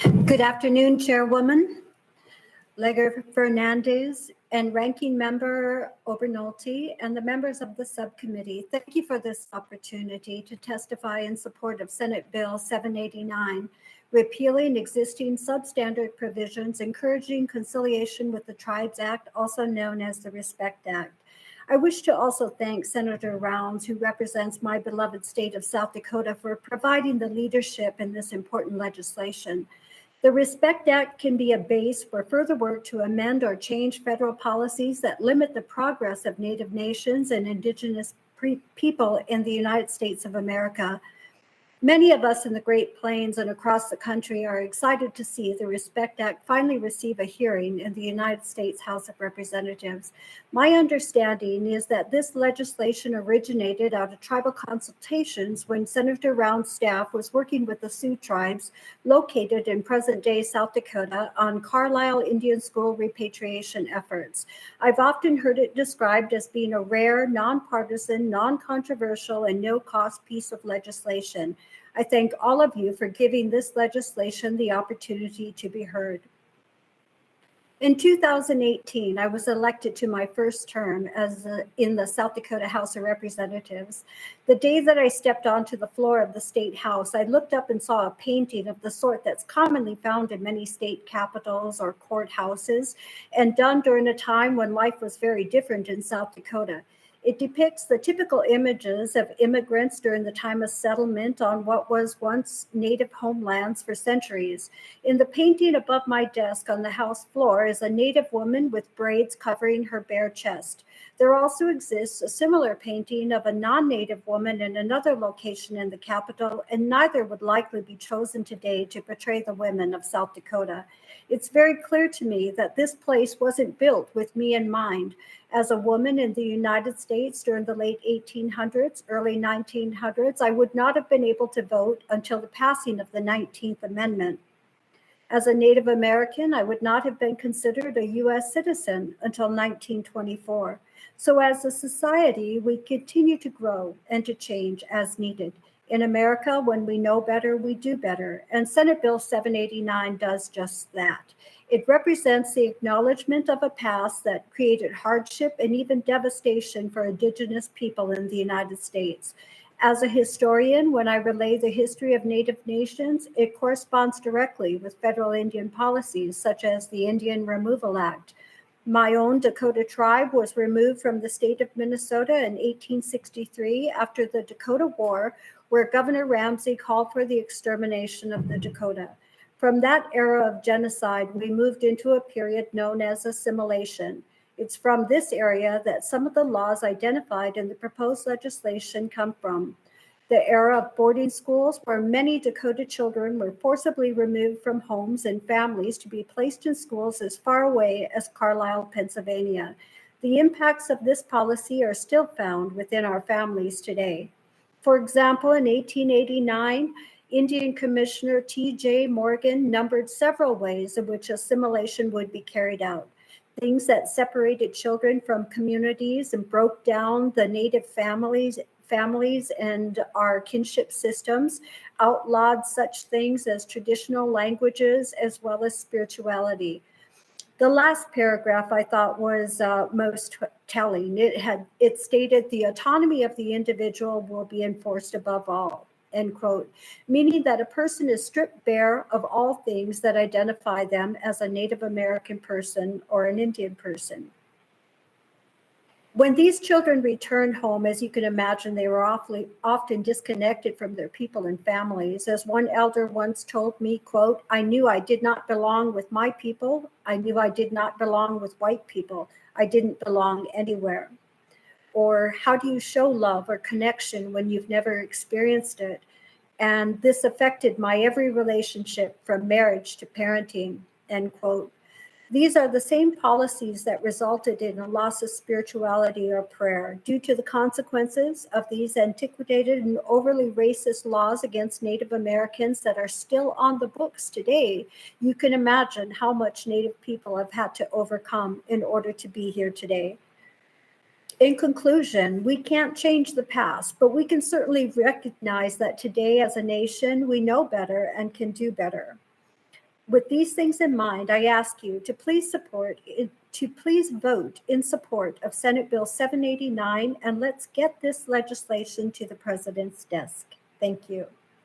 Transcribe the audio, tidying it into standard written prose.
Good afternoon, Chairwoman Legger Fernández and Ranking Member Obernolte and the members of the subcommittee. Thank you for this opportunity to testify in support of Senate Bill 789, repealing existing substandard provisions, encouraging conciliation with the Tribes Act, also known as the Respect Act. I wish to also thank Senator Rounds, who represents my beloved state of South Dakota, for providing the leadership in this important legislation. The Respect Act can be a base for further work to amend or change federal policies that limit the progress of Native nations and Indigenous people in the United States of America. Many of us in the Great Plains and across the country are excited to see the Respect Act finally receive a hearing in the United States House of Representatives. My understanding is that this legislation originated out of tribal consultations when Senator Round's staff was working with the Sioux tribes located in present-day South Dakota on Carlisle Indian School repatriation efforts. I've often heard it described as being a rare, nonpartisan, non-controversial, and no-cost piece of legislation. I thank all of you for giving this legislation the opportunity to be heard. In 2018, I was elected to my first term in the South Dakota House of Representatives. The day that I stepped onto the floor of the state house, I looked up and saw a painting of the sort that's commonly found in many state capitals or courthouses, and done during a time when life was very different in South Dakota. It depicts the typical images of immigrants during the time of settlement on what was once Native homelands for centuries. In the painting above my desk on the house floor is a Native woman with braids covering her bare chest. There also exists a similar painting of a non-Native woman in another location in the capital, and neither would likely be chosen today to portray the women of South Dakota. It's very clear to me that this place wasn't built with me in mind. As a woman in the United States during the late 1800s, early 1900s, I would not have been able to vote until the passing of the 19th Amendment. As a Native American, I would not have been considered a U.S. citizen until 1924. So as a society, we continue to grow and to change as needed. In America, when we know better, we do better. And Senate Bill 789 does just that. It represents the acknowledgement of a past that created hardship and even devastation for Indigenous people in the United States. As a historian, when I relay the history of Native nations, it corresponds directly with federal Indian policies, such as the Indian Removal Act. My own Dakota tribe was removed from the state of Minnesota in 1863 after the Dakota War, where Governor Ramsey called for the extermination of the Dakota. From that era of genocide, we moved into a period known as assimilation. It's from this area that some of the laws identified in the proposed legislation come from. The era of boarding schools, where many Dakota children were forcibly removed from homes and families to be placed in schools as far away as Carlisle, Pennsylvania. The impacts of this policy are still found within our families today. For example, in 1889, Indian Commissioner T.J. Morgan numbered several ways in which assimilation would be carried out. Things that separated children from communities and broke down the Native families and our kinship systems, outlawed such things as traditional languages as well as spirituality. The last paragraph I thought was most telling. It stated the autonomy of the individual will be enforced above all, end quote, meaning that a person is stripped bare of all things that identify them as a Native American person or an Indian person. When these children returned home, as you can imagine, they were often disconnected from their people and families. As one elder once told me, quote, "I knew I did not belong with my people. I knew I did not belong with white people. I didn't belong anywhere." Or how do you show love or connection when you've never experienced it? And this affected my every relationship from marriage to parenting, end quote. These are the same policies that resulted in a loss of spirituality or prayer. Due to the consequences of these antiquated and overly racist laws against Native Americans that are still on the books today, you can imagine how much Native people have had to overcome in order to be here today. In conclusion, we can't change the past, but we can certainly recognize that today as a nation, we know better and can do better. With these things in mind, I ask you to please vote in support of Senate Bill 789, and let's get this legislation to the President's desk. Thank you.